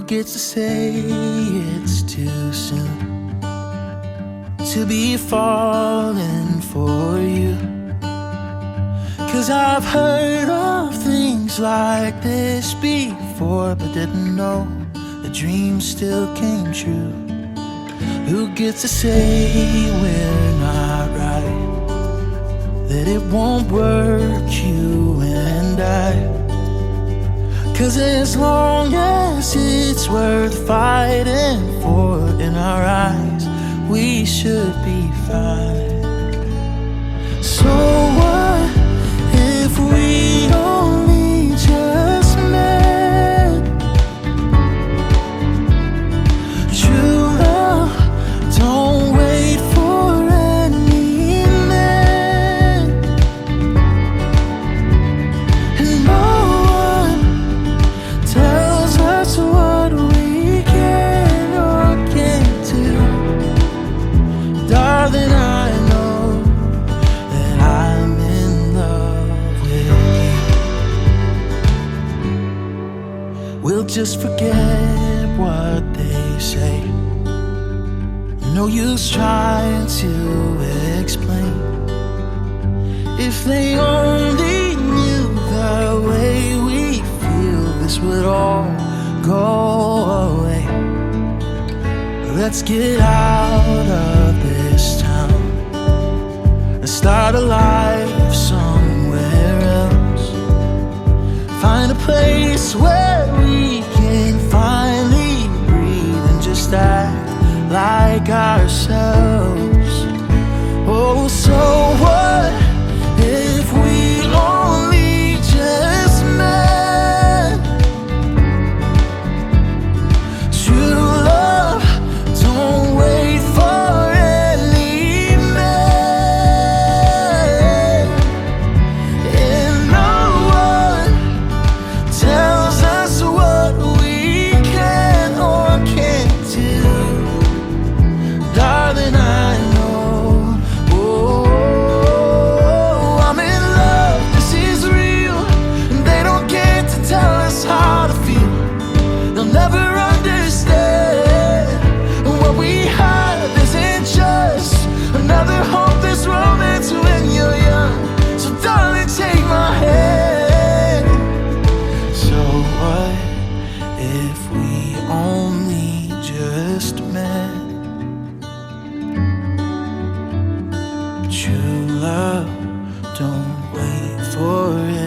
gets to say it's too soon to be falling for you? 'Cause I've heard of things like this before, but didn't know the dream still came true. Who gets to say we're not right, that it won't work, you and I? 'Cause as long as it's worth fighting for in our eyes, we should be fine. So what if we only just met? True love don't wait for any man, and no one tells us what we can or can't do. Darling, I know that I'm in love with you. We'll just forget what they say. No use trying to explain. If they only knew the way we feel, this would all go away. Let's get out of this town and start a life somewhere else. Find a place where we can finally breathe and just act like ourselves. Oh, so what if we only just met? True love don't wait for any man, and no one tells us what we can or can't do. Darling, I know, oh, I'm in love, this is real, and they don't get to tell us how to feel. They'll never understand what we have isn't just another hopeless romance when you're young. So darling, take my hand. So what if we only just met? True love don't wait for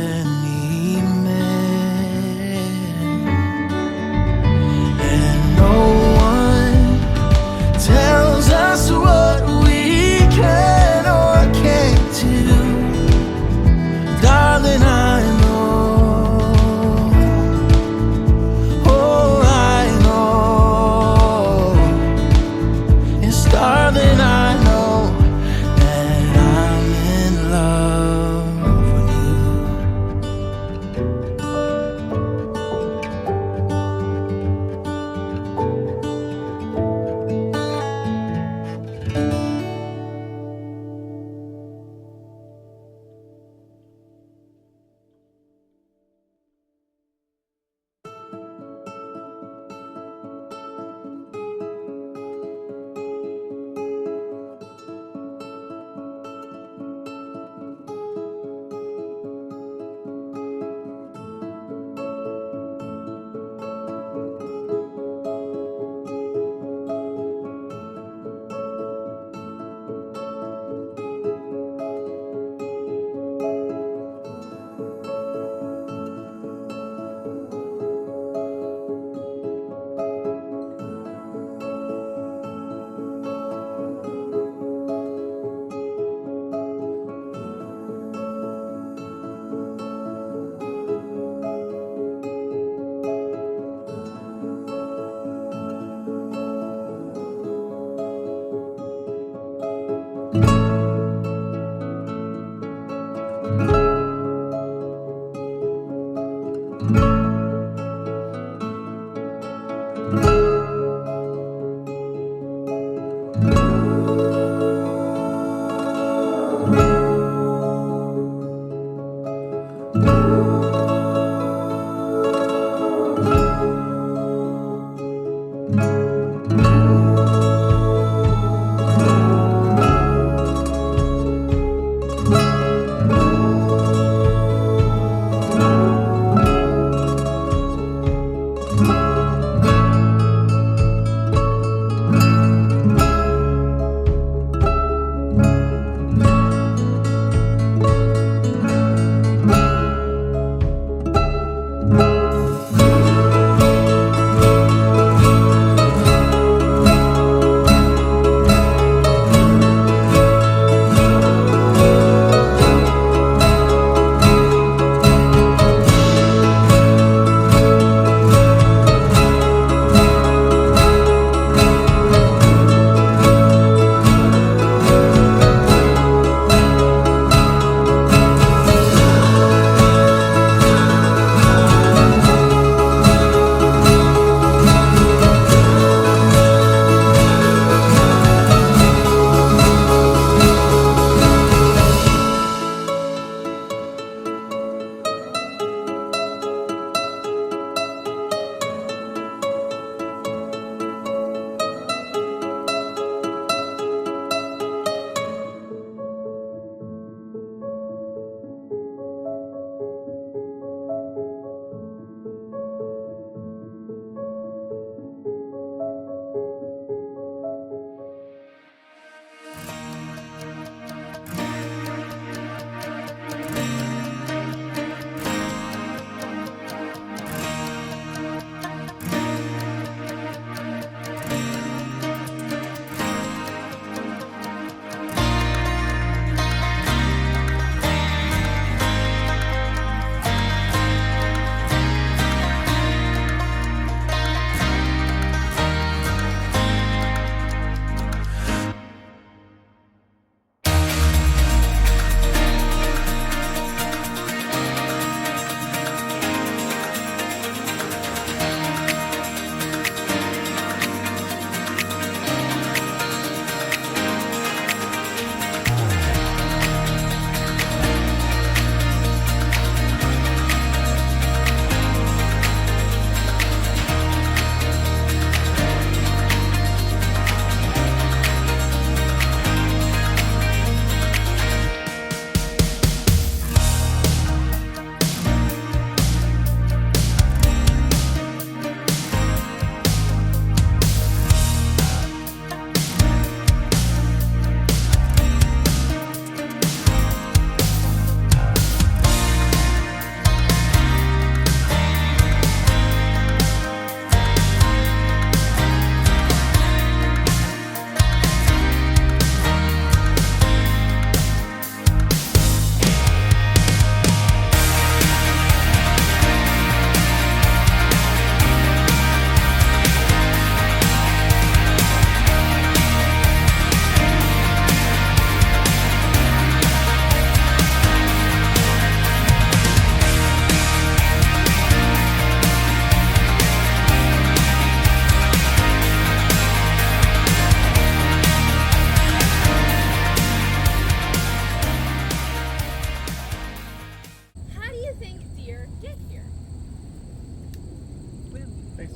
any man, and no one tells us what we can or can't do. Darling, I know, oh, I know. Yes, darling, I know that I'm in love with you.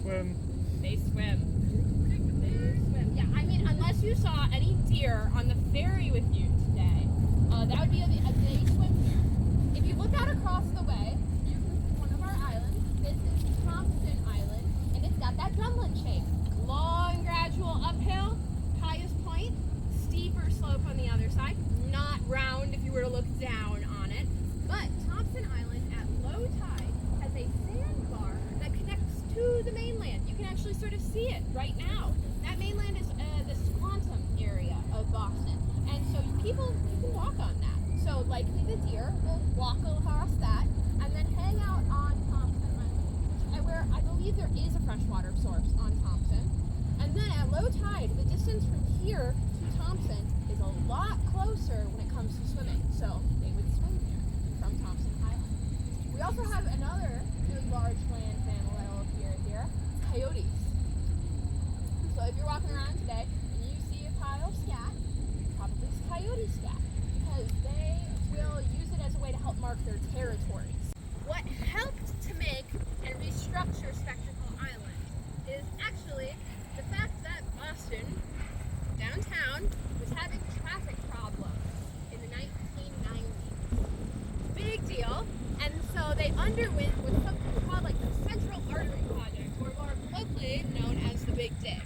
swim. They swim. They swim. Yeah, I mean, unless you saw any deer on the ferry with you today, that would be a day swim here. If you look out across the way, you can see one of our islands. This is Thompson Island, and it's got that drumlin shape. Long, gradual uphill, highest point, steeper slope on the other side. Not round if you were to look down on it. But Thompson Island at low tide has a sandbar that connects to the mainland. You can actually sort of see it right now. That mainland is the Squantum area of Boston. And so you can walk on that. So likely the deer will walk across that and then hang out on Thompson Island, where I believe there is a freshwater source on Thompson. And then at low tide, the distance from here to Thompson is a lot closer when it comes to swimming. So they would swim here from Thompson Island. We also have another really large land mammal that will appear here, coyotes. So if you're walking around today and you see a pile of scat, probably it's coyote scat, because they will use it as a way to help mark their territories. What helped to make and restructure Spectacle Island is actually the fact that Boston, downtown, was having traffic problems in the 1990s. Big deal. And so they underwent what's something called like the Central Artery Project, or more locally known as the Big Dig.